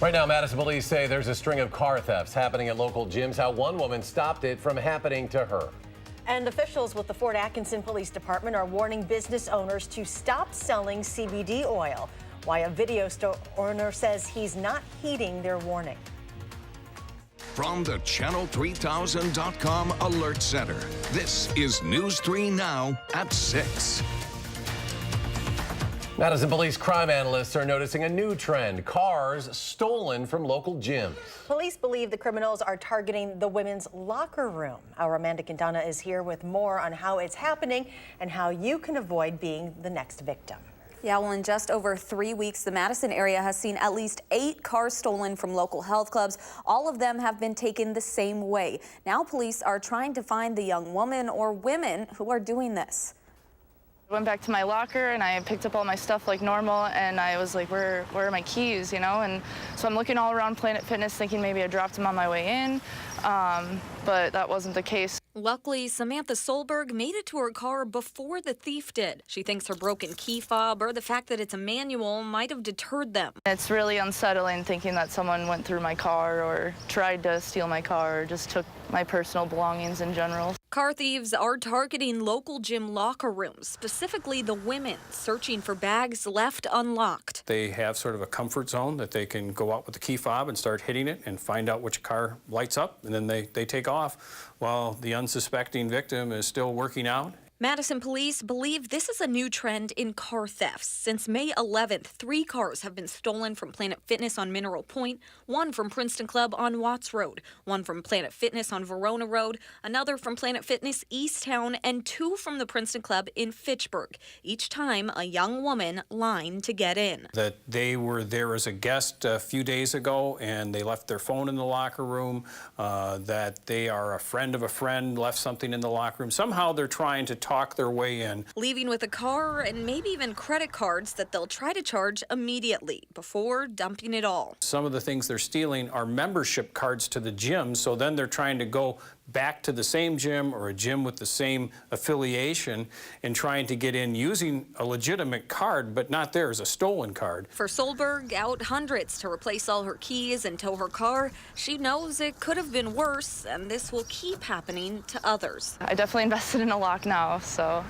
Right now, Madison police say there's a string of car thefts happening at local gyms. How one woman stopped it from happening to her. And officials with the Fort Atkinson Police Department are warning business owners to stop selling CBD oil. Why a video store owner says he's not heeding their warning. From the Channel3000.com Alert Center, this is News 3 Now at 6. Madison police crime analysts are noticing a new trend: cars stolen from local gyms. Police believe the criminals are targeting the women's locker room. Our Amanda Quintana is here with more on how it's happening and how you can avoid being the next victim. Yeah, well, in just over 3 weeks, the Madison area has seen at least 8 cars stolen from local health clubs. All of them have been taken the same way. Now police are trying to find the young woman or women who are doing this. I went back to my locker and I picked up all my stuff like normal, and I was like, where are my keys, you know? And so I'm looking all around Planet Fitness thinking maybe I dropped them on my way in, but that wasn't the case. Luckily, Samantha Solberg made it to her car before the thief did. She thinks her broken key fob or the fact that it's a manual might have deterred them. It's really unsettling thinking that someone went through my car or tried to steal my car or just took my personal belongings in general. Car thieves are targeting local gym locker rooms, specifically the women, searching for bags left unlocked. They have sort of a comfort zone that they can go out with the key fob and start hitting it and find out which car lights up, and then they take off while the unsuspecting victim is still working out. Madison police believe this is a new trend in car thefts. Since May 11th, 3 cars have been stolen from Planet Fitness on Mineral Point, 1 from Princeton Club on Watts Road, 1 from Planet Fitness on Verona Road, another from Planet Fitness Easttown, and 2 from the Princeton Club in Fitchburg. Each time, a young woman lined to get in. That they were there as a guest a few days ago and they left their phone in the locker room, that they are a friend of a friend, left something in the locker room. Somehow they're trying to talk their way in. Leaving with a car and maybe even credit cards that they'll try to charge immediately before dumping it all. Some of the things they're stealing are membership cards to the gym, so then they're trying to go back to the same gym or a gym with the same affiliation and trying to get in using a legitimate card, but not theirs, a stolen card. For Solberg, out hundreds to replace all her keys and tow her car. She knows it could have been worse, and this will keep happening to others. I definitely invested in a lock now, so.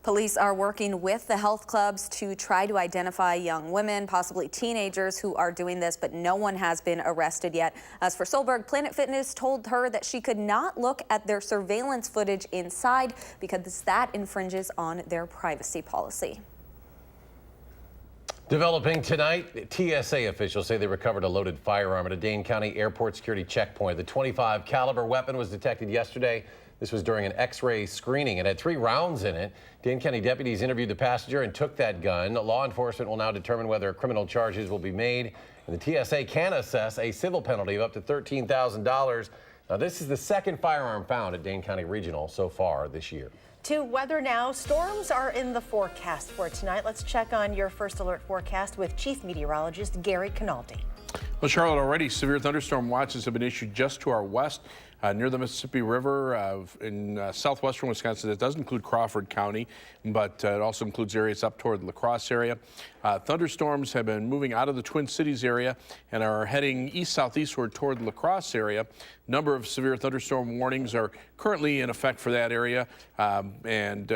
Police are working with the health clubs to try to identify young women, possibly teenagers, who are doing this, but no one has been arrested yet. As for Solberg, Planet Fitness told her that she could not look at their surveillance footage inside because that infringes on their privacy policy. Developing tonight, TSA officials say they recovered a loaded firearm at a Dane County airport security checkpoint. The .25 caliber weapon was detected yesterday. This was during an X-ray screening. It had 3 rounds in it. Dane County deputies interviewed the passenger and took that gun. Law enforcement will now determine whether criminal charges will be made, and the TSA can assess a civil penalty of up to $13,000. Now, this is the second firearm found at Dane County Regional so far this year. To weather now, storms are in the forecast for tonight. Let's check on your first alert forecast with Chief Meteorologist Gary Canaldi. Well, Charlotte, already severe thunderstorm watches have been issued just to our west near the Mississippi River in southwestern Wisconsin. That does include Crawford County, but it also includes areas up toward the La Crosse area. Thunderstorms have been moving out of the Twin Cities area and are heading east-southeastward toward the La Crosse area. Number of severe thunderstorm warnings are currently in effect for that area, and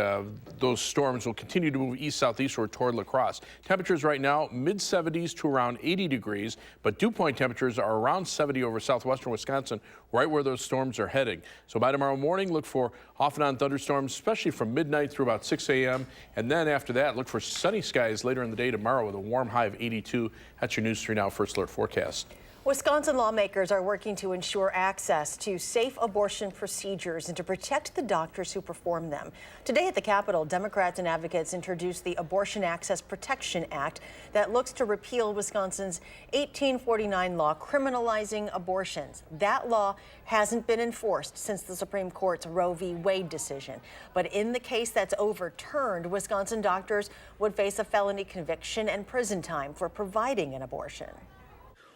those storms will continue to move east-southeastward toward La Crosse. Temperatures right now, mid-70s to around 80 degrees, but dew point temperatures are around 70 over southwestern Wisconsin, right where those storms are heading. So by tomorrow morning, look for off and on thunderstorms, especially from midnight through about 6 a.m. And then after that, look for sunny skies later in the day tomorrow with a warm high of 82. That's your News 3 Now First Alert forecast. Wisconsin lawmakers are working to ensure access to safe abortion procedures and to protect the doctors who perform them. Today at the Capitol, Democrats and advocates introduced the Abortion Access Protection Act that looks to repeal Wisconsin's 1849 law criminalizing abortions. That law hasn't been enforced since the Supreme Court's Roe v. Wade decision. But in the case that's overturned, Wisconsin doctors would face a felony conviction and prison time for providing an abortion.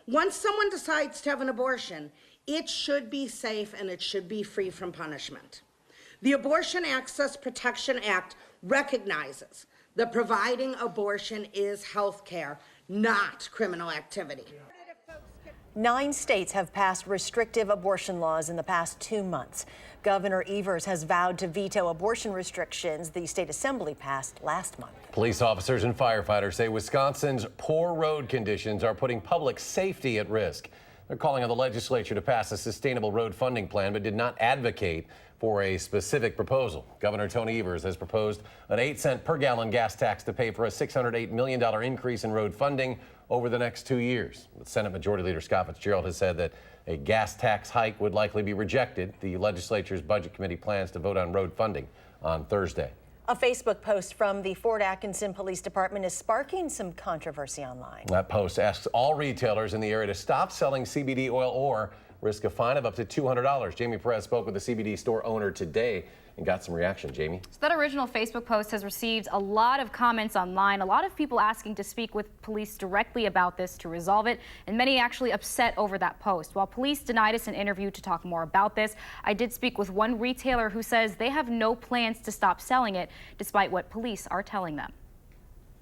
Once someone decides to have an abortion, it should be safe and it should be free from punishment. The Abortion Access Protection Act recognizes that providing abortion is health care, not criminal activity. 9 states have passed restrictive abortion laws in the past 2 months. Governor Evers has vowed to veto abortion restrictions the state assembly passed last month. Police officers and firefighters say Wisconsin's poor road conditions are putting public safety at risk. They're calling on the legislature to pass a sustainable road funding plan, but did not advocate for a specific proposal. Governor Tony Evers has proposed an 8-cent per gallon gas tax to pay for a $608 million increase in road funding over the next 2 years. Senate Majority Leader Scott Fitzgerald has said that a gas tax hike would likely be rejected. The legislature's Budget Committee plans to vote on road funding on Thursday. A Facebook post from the Fort Atkinson Police Department is sparking some controversy online. That post asks all retailers in the area to stop selling CBD oil or risk a fine of up to $200. Jamie Perez spoke with the CBD store owner today and got some reaction. Jamie? So that original Facebook post has received a lot of comments online, a lot of people asking to speak with police directly about this to resolve it, and many actually upset over that post. While police denied us an interview to talk more about this, I did speak with one retailer who says they have no plans to stop selling it, despite what police are telling them.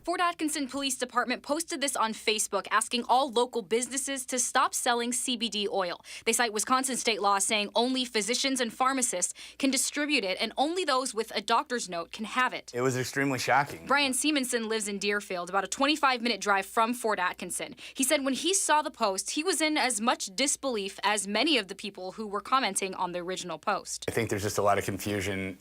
Fort Atkinson Police Department posted this on Facebook, asking all local businesses to stop selling CBD oil. They cite Wisconsin state law saying only physicians and pharmacists can distribute it, and only those with a doctor's note can have it. It was extremely shocking. Brian Simonson lives in Deerfield, about a 25-minute drive from Fort Atkinson. He said when he saw the post, he was in as much disbelief as many of the people who were commenting on the original post. I think there's just a lot of confusion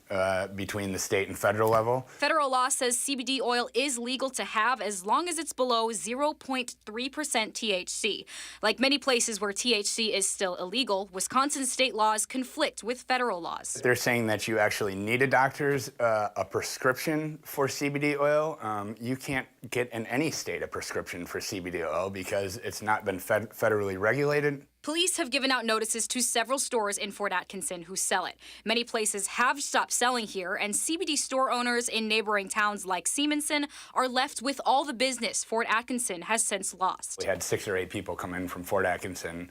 between the state and federal level. Federal law says CBD oil is legal to have as long as it's below 0.3% THC. Like many places where THC is still illegal, Wisconsin state laws conflict with federal laws. They're saying that you actually need a doctor's a prescription for CBD oil. You can't get in any state a prescription for CBD oil because it's not been federally regulated. Police have given out notices to several stores in Fort Atkinson who sell it. Many places have stopped selling here, and CBD store owners in neighboring towns like Simonson are left with all the business Fort Atkinson has since lost. We had 6 or 8 people come in from Fort Atkinson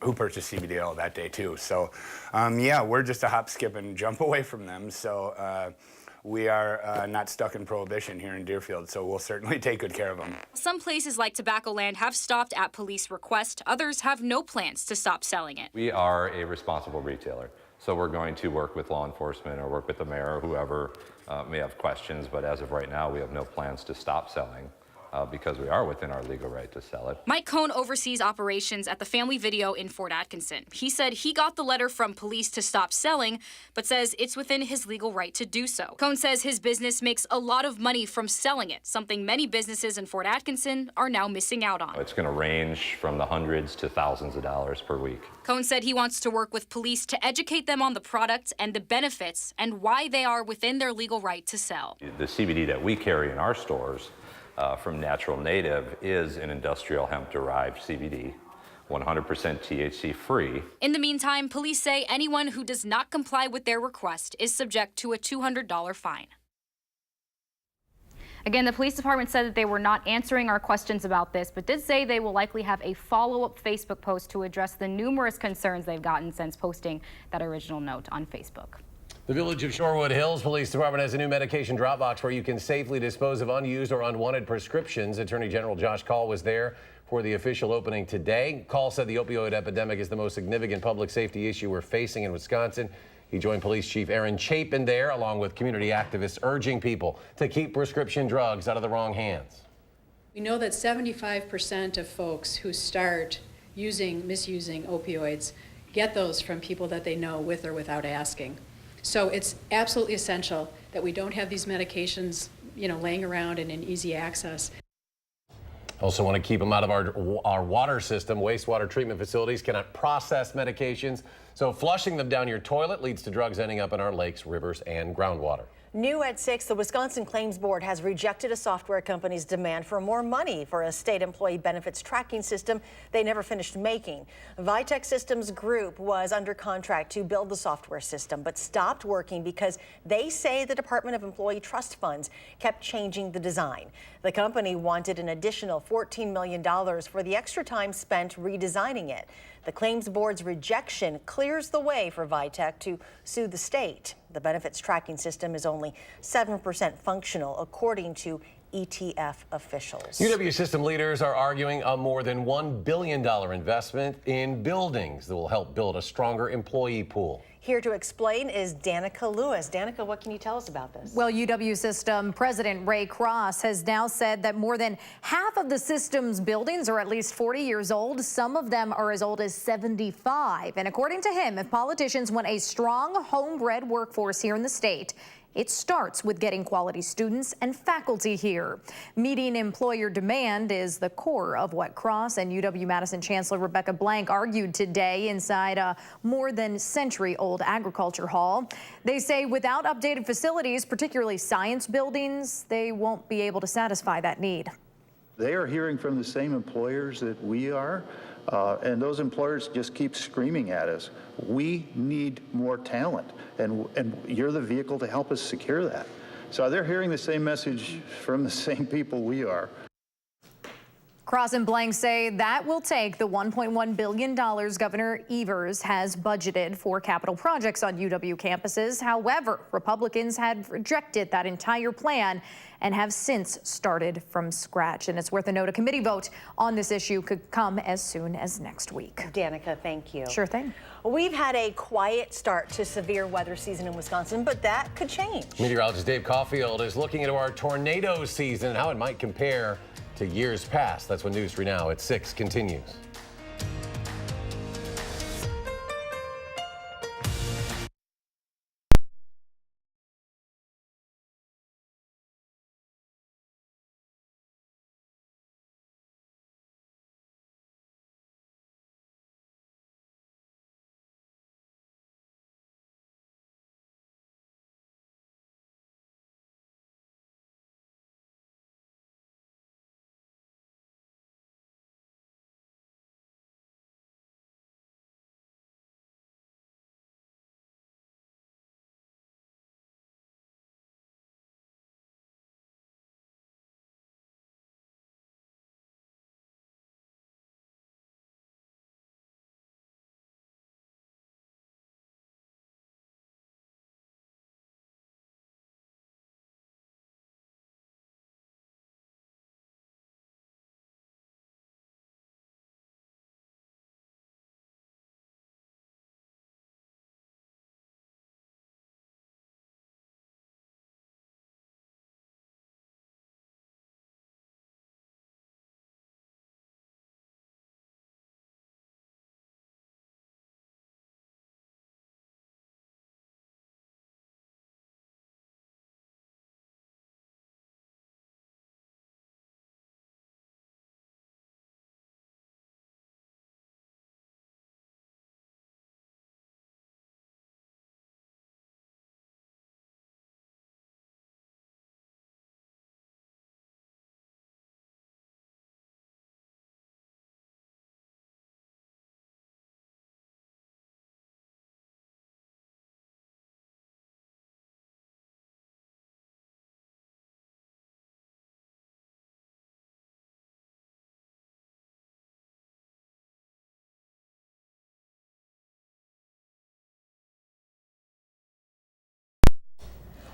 who purchased CBD oil that day too. So yeah, we're just a hop, skip, and jump away from them. So we are not stuck in prohibition here in Deerfield, so we'll certainly take good care of them. Some places like Tobaccoland have stopped at police request. Others have no plans to stop selling it. We are a responsible retailer, so we're going to work with law enforcement or work with the mayor or whoever may have questions, but as of right now, we have no plans to stop selling. Because we are within our legal right to sell it. Mike Cohn oversees operations at the Family Video in Fort Atkinson. He said he got the letter from police to stop selling, but says it's within his legal right to do so. Cohn says his business makes a lot of money from selling it, something many businesses in Fort Atkinson are now missing out on. It's going to range from the hundreds to thousands of dollars per week. Cohn said he wants to work with police to educate them on the product and the benefits and why they are within their legal right to sell. The CBD that we carry in our stores from Natural Native is an industrial hemp-derived CBD, 100% THC free. In the meantime, police say anyone who does not comply with their request is subject to a $200 fine. Again, the police department said that they were not answering our questions about this, but did say they will likely have a follow-up Facebook post to address the numerous concerns they've gotten since posting that original note on Facebook. The Village of Shorewood Hills Police Department has a new medication drop box where you can safely dispose of unused or unwanted prescriptions. Attorney General Josh Kaul was there for the official opening today. Kaul said the opioid epidemic is the most significant public safety issue we're facing in Wisconsin. He joined Police Chief Aaron Chapin there, along with community activists urging people to keep prescription drugs out of the wrong hands. We know that 75% of folks who start misusing opioids get those from people that they know with or without asking. So it's absolutely essential that we don't have these medications, laying around and in easy access. Also want to keep them out of our water system. Wastewater treatment facilities cannot process medications, so flushing them down your toilet leads to drugs ending up in our lakes, rivers, and groundwater. New at 6, the Wisconsin Claims Board has rejected a software company's demand for more money for a state employee benefits tracking system they never finished making. Vitech Systems Group was under contract to build the software system, but stopped working because they say the Department of Employee Trust Funds kept changing the design. The company wanted an additional $14 million for the extra time spent redesigning it. The Claims Board's rejection clears the way for Vitech to sue the state. The benefits tracking system is only 7% functional, according to ETF officials. UW system leaders are arguing a more than $1 billion investment in buildings that will help build a stronger employee pool. Here to explain is Danica Lewis. Danica, what can you tell us about this? Well, UW System President Ray Cross has now said that more than half of the system's buildings are at least 40 years old. Some of them are as old as 75. And according to him, if politicians want a strong homebred workforce here in the state, it starts with getting quality students and faculty here. Meeting employer demand is the core of what Cross and UW-Madison Chancellor Rebecca Blank argued today inside a more than century-old agriculture hall. They say without updated facilities, particularly science buildings, they won't be able to satisfy that need. They are hearing from the same employers that we are, and those employers just keep screaming at us. We need more talent, and you're the vehicle to help us secure that. So they're hearing the same message from the same people we are. Cross and Blank say that will take the $1.1 billion Governor Evers has budgeted for capital projects on UW campuses. However, Republicans had rejected that entire plan and have since started from scratch. And it's worth a note, a committee vote on this issue could come as soon as next week. Danica, thank you. Sure thing. We've had a quiet start to severe weather season in Wisconsin, but that could change. Meteorologist Dave Caulfield is looking into our tornado season and how it might compare to years past. That's when News 3 Now at 6 continues.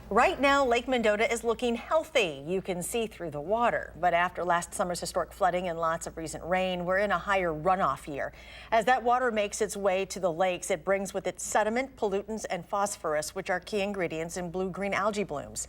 Right now, Lake Mendota is looking healthy. You can see through the water. But after last summer's historic flooding and lots of recent rain, we're in a higher runoff year. As that water makes its way to the lakes, it brings with it sediment, pollutants, and phosphorus, which are key ingredients in blue-green algae blooms.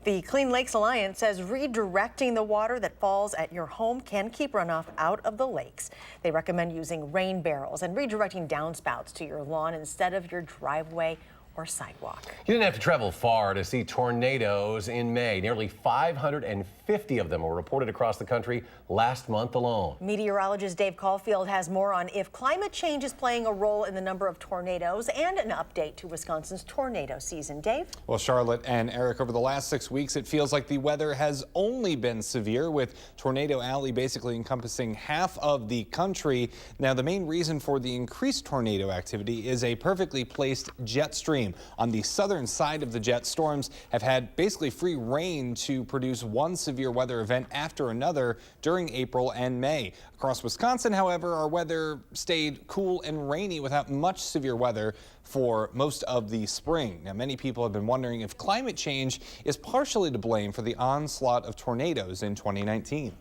The Clean Lakes Alliance says redirecting the water that falls at your home can keep runoff out of the lakes. They recommend using rain barrels and redirecting downspouts to your lawn instead of your driveway or sidewalk. You didn't have to travel far to see tornadoes in May. Nearly 550 of them were reported across the country last month alone. Meteorologist Dave Caulfield has more on if climate change is playing a role in the number of tornadoes and an update to Wisconsin's tornado season. Dave? Well, Charlotte and Eric, over the last 6 weeks, it feels like the weather has only been severe, with Tornado Alley basically encompassing half of the country. Now, the main reason for the increased tornado activity is a perfectly placed jet stream extreme. On the southern side of the jet, storms have had basically free rein to produce one severe weather event after another during April and May. Across Wisconsin, however, our weather stayed cool and rainy without much severe weather for most of the spring. Now, many people have been wondering if climate change is partially to blame for the onslaught of tornadoes in 2019.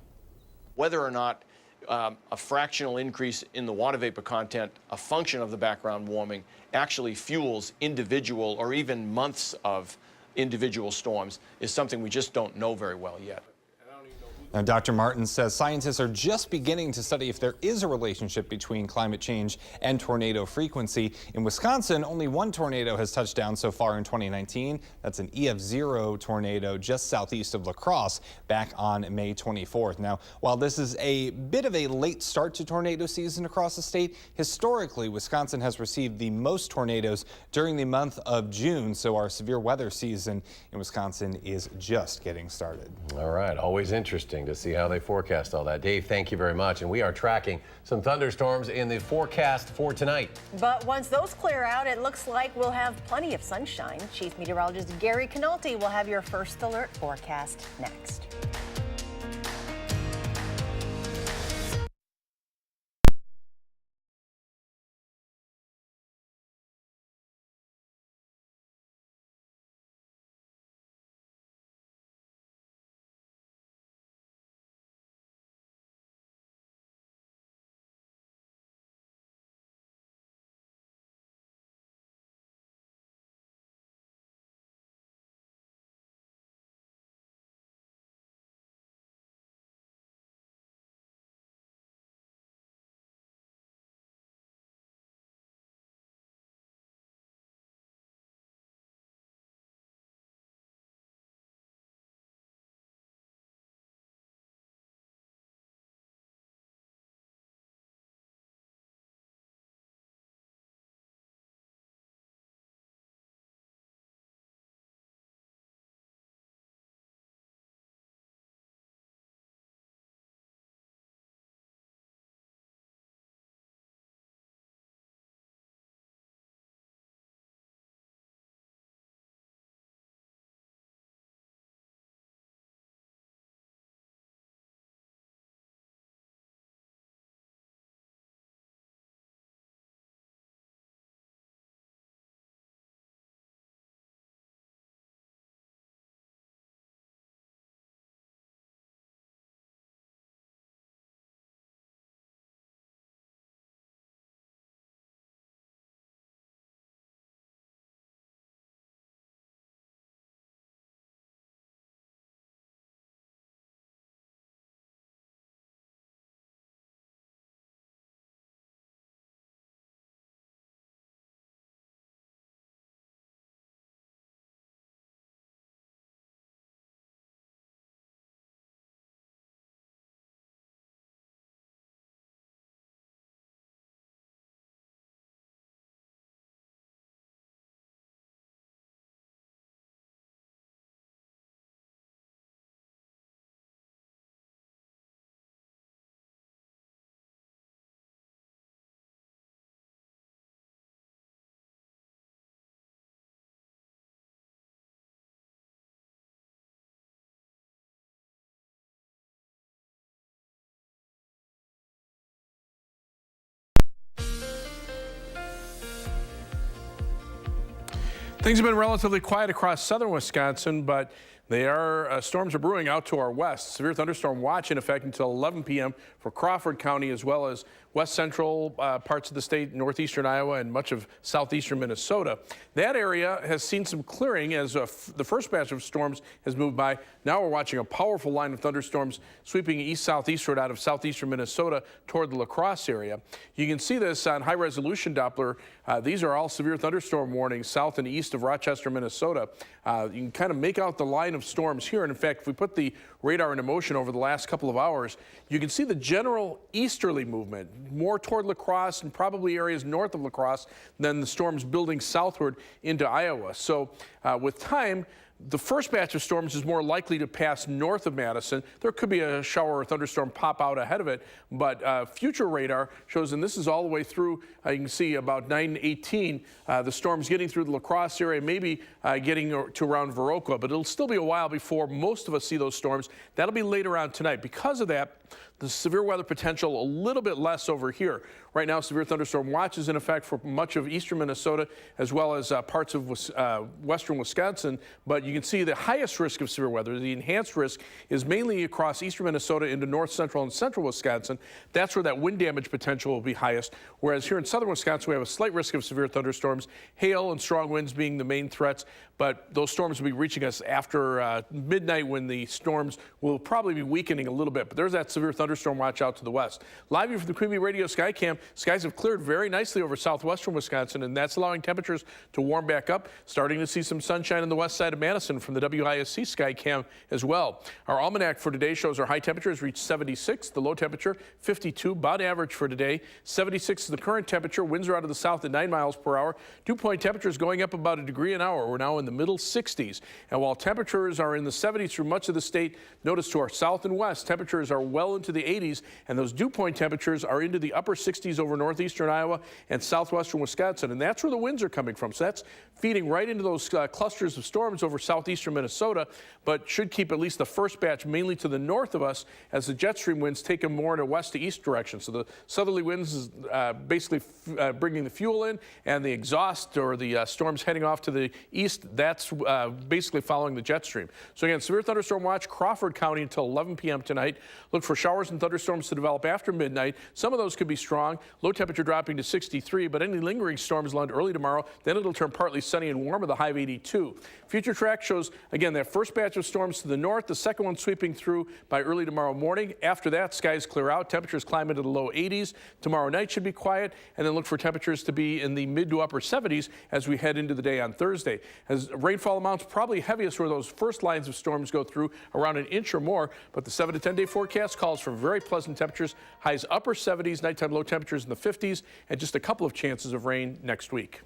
Whether or not a fractional increase in the water vapor content, a function of the background warming, actually fuels individual or even months of individual storms is something we just don't know very well yet. Now, Dr. Martin says scientists are just beginning to study if there is a relationship between climate change and tornado frequency. In Wisconsin, only one tornado has touched down so far in 2019. That's an EF0 tornado just southeast of La Crosse back on May 24th. Now, while this is a bit of a late start to tornado season across the state, historically, Wisconsin has received the most tornadoes during the month of June. So our severe weather season in Wisconsin is just getting started. All right. Always interesting to see how they forecast all that. Dave, thank you very much. And we are tracking some thunderstorms in the forecast for tonight. But once those clear out, it looks like we'll have plenty of sunshine. Chief Meteorologist Gary Canolti will have your first alert forecast next. Things have been relatively quiet across southern Wisconsin, but storms are brewing out to our west. Severe thunderstorm watch in effect until 11 p.m. for Crawford County, as well as west central parts of the state, northeastern Iowa, and much of southeastern Minnesota. That area has seen some clearing as the first batch of storms has moved by. Now we're watching a powerful line of thunderstorms sweeping east-southeastward out of southeastern Minnesota toward the La Crosse area. You can see this on high-resolution Doppler. These are all severe thunderstorm warnings south and east of Rochester, Minnesota. You can kind of make out the line of storms here. And in fact, if we put the radar into motion over the last couple of hours, you can see the general easterly movement, more toward La Crosse and probably areas north of La Crosse than the storms building southward into Iowa. So with time, The first batch of storms is more likely to pass north of Madison. There could be a shower or thunderstorm pop out ahead of it, but future radar shows, and this is all the way through, you can see about 9:18, the storm's getting through the La Crosse area, maybe getting to around Viroqua, but it'll still be a while before most of us see those storms. That'll be later on tonight. Because of that, the severe weather potential a little bit less over here. Right now, severe thunderstorm watch is in effect for much of eastern Minnesota as well as parts of western Wisconsin. But you can see the highest risk of severe weather, the enhanced risk, is mainly across eastern Minnesota into north central and central Wisconsin. That's where that wind damage potential will be highest. Whereas here in southern Wisconsin, we have a slight risk of severe thunderstorms, hail and strong winds being the main threats. But those storms will be reaching us after midnight, when the storms will probably be weakening a little bit. But there's that severe thunderstorm watch out to the west. Live here from the Queen Bee Radio Skycam, skies have cleared very nicely over southwestern Wisconsin, and that's allowing temperatures to warm back up. Starting to see some sunshine on the west side of Madison from the WISC Skycam as well. Our almanac for today shows our high temperatures reach 76, the low temperature 52, about average for today. 76 is the current temperature. Winds are out of the south at 9 miles per hour. Dew point temperatures going up about a degree an hour. We're now in the middle 60s. And while temperatures are in the 70s through much of the state, notice to our south and west, temperatures are well into the 80s, and those dew point temperatures are into the upper 60s over northeastern Iowa and southwestern Wisconsin. And that's where the winds are coming from. So that's feeding right into those clusters of storms over southeastern Minnesota, but should keep at least the first batch mainly to the north of us as the jet stream winds take them more in a west to east direction. So the southerly winds is basically bringing the fuel in, and the exhaust or the storms heading off to the east, that's basically following the jet stream. So again, severe thunderstorm watch, Crawford County until 11 p.m. tonight. Look for showers and thunderstorms to develop after midnight. Some of those could be strong. Low temperature dropping to 63, but any lingering storms land early tomorrow. Then it'll turn partly sunny and warm with a high of 82. Future track shows, again, that first batch of storms to the north, the second one sweeping through by early tomorrow morning. After that, skies clear out. Temperatures climb into the low 80s. Tomorrow night should be quiet, and then look for temperatures to be in the mid to upper 70s as we head into the day on Thursday. As rainfall amounts probably heaviest where those first lines of storms go through, around an inch or more, but the 7 to 10 day forecast calls for very pleasant temperatures, highs upper 70s, nighttime low temperatures in the 50s, and just a couple of chances of rain next week.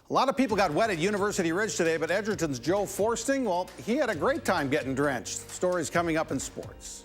A lot of people got wet at University Ridge today, but Edgerton's Joe Forsting, well, he had a great time getting drenched. Stories coming up in sports.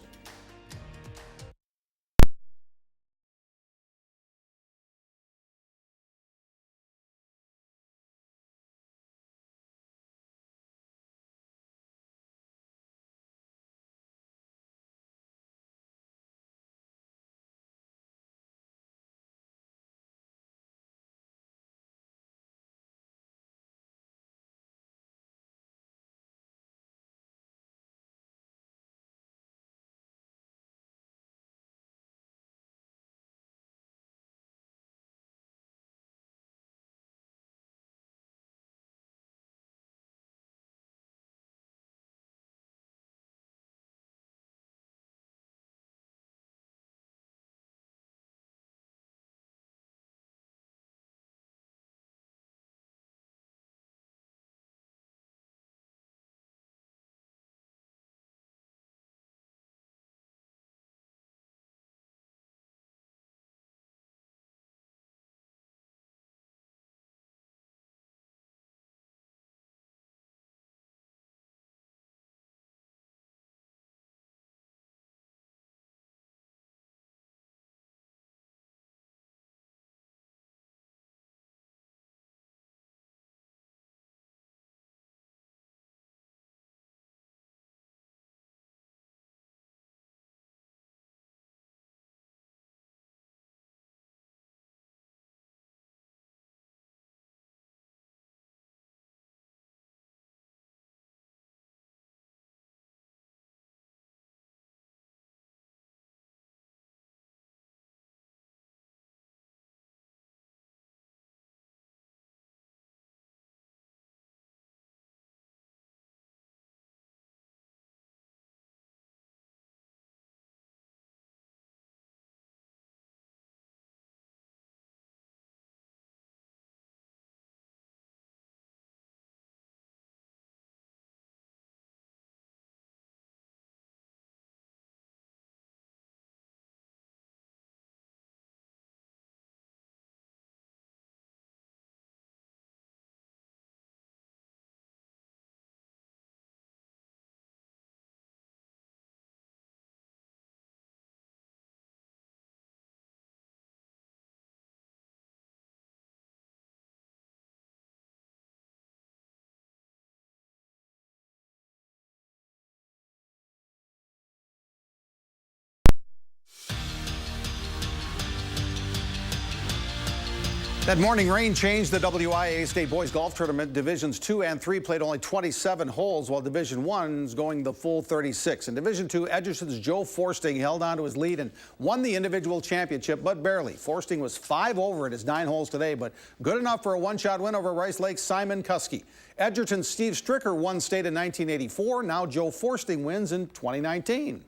That morning rain changed the WIA State Boys Golf Tournament. Divisions 2 and 3 played only 27 holes, while Division 1's going the full 36. In Division 2, Edgerton's Joe Forsting held on to his lead and won the individual championship, but barely. Forsting was 5 over at his 9 holes today, but good enough for a one-shot win over Rice Lake's Simon Kuski. Edgerton's Steve Stricker won state in 1984. Now Joe Forsting wins in 2019.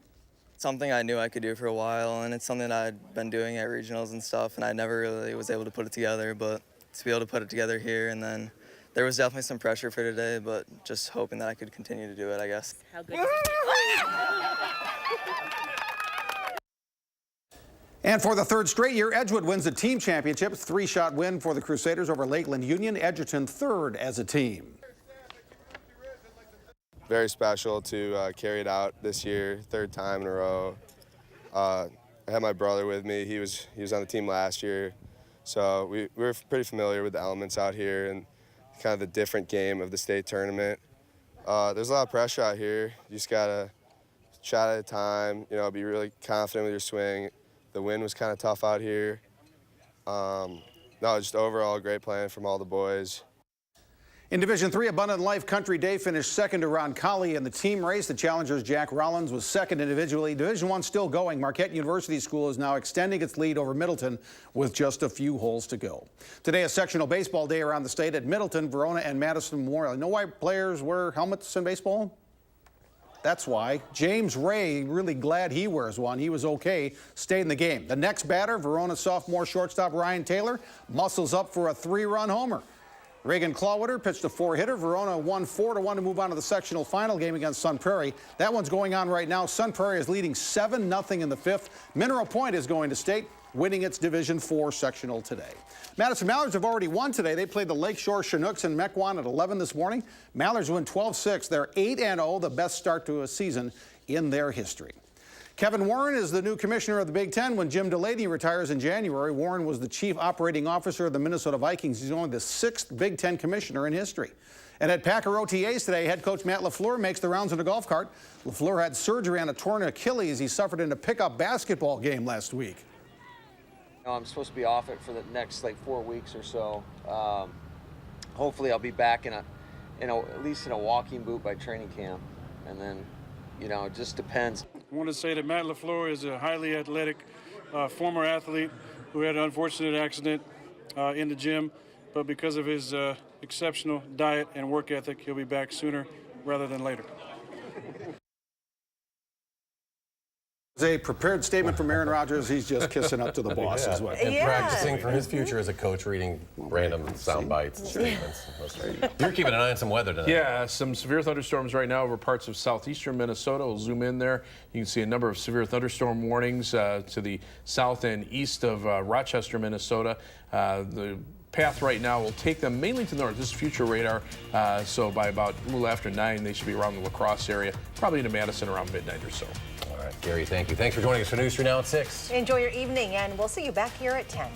Something I knew I could do for a while, and it's something that I'd been doing at regionals and stuff, and I never really was able to put it together, but to be able to put it together here, and then there was definitely some pressure for today, but just hoping that I could continue to do it, I guess. How good is it? And for the third straight year, Edgewood wins the team championship. 3-shot win for the Crusaders over Lakeland Union. Edgerton third as a team. Very special to carry it out this year, 3rd time in a row. I had my brother with me. He was on the team last year, so we were pretty familiar with the elements out here and kind of the different game of the state tournament. There's a lot of pressure out here. You just gotta shot at a time. You know, be really confident with your swing. The wind was kind of tough out here. No, just overall great playing from all the boys. In Division 3, Abundant Life Country Day finished second to Ron Colley in the team race. The challengers' Jack Rollins was second individually. Division 1 still going. Marquette University School is now extending its lead over Middleton with just a few holes to go. Today, a sectional baseball day around the state at Middleton, Verona, and Madison Memorial. You know why players wear helmets in baseball? That's why. James Ray, really glad he wears one. He was okay, stayed in the game. The next batter, Verona sophomore shortstop Ryan Taylor, muscles up for a 3-run homer. Reagan Clawwitter pitched a 4-hitter. Verona won 4-1 to move on to the sectional final game against Sun Prairie. That one's going on right now. Sun Prairie is leading 7-0 in the 5th. Mineral Point is going to state, winning its Division 4 sectional today. Madison Mallards have already won today. They played the Lakeshore Chinooks in Mequon at 11 this morning. Mallards win 12-6. They're 8-0, the best start to a season in their history. Kevin Warren is the new commissioner of the Big Ten when Jim Delaney retires in January. Warren was the chief operating officer of the Minnesota Vikings. He's only the 6th Big Ten commissioner in history. And at Packer OTAs today, head coach Matt LaFleur makes the rounds in a golf cart. LaFleur had surgery on a torn Achilles he suffered in a pickup basketball game last week. I'm supposed to be off it for the next 4 weeks or so. Hopefully I'll be back at least in a walking boot by training camp, and then it just depends. I want to say that Matt LaFleur is a highly athletic former athlete who had an unfortunate accident in the gym, but because of his exceptional diet and work ethic, he'll be back sooner rather than later. A prepared statement from Aaron Rodgers. He's just kissing up to the boss as well. And practicing for his future as a coach, reading random sound bites and statements. You're keeping an eye on some weather tonight. Yeah, some severe thunderstorms right now over parts of southeastern Minnesota. We'll zoom in there. You can see a number of severe thunderstorm warnings to the south and east of Rochester, Minnesota. The path right now will take them mainly to the north. This is future radar, so by about a little after 9, they should be around the La Crosse area, probably into Madison around midnight or so. All right, Gary, thank you. Thanks for joining us for News 3 Now at 6. Enjoy your evening, and we'll see you back here at 10.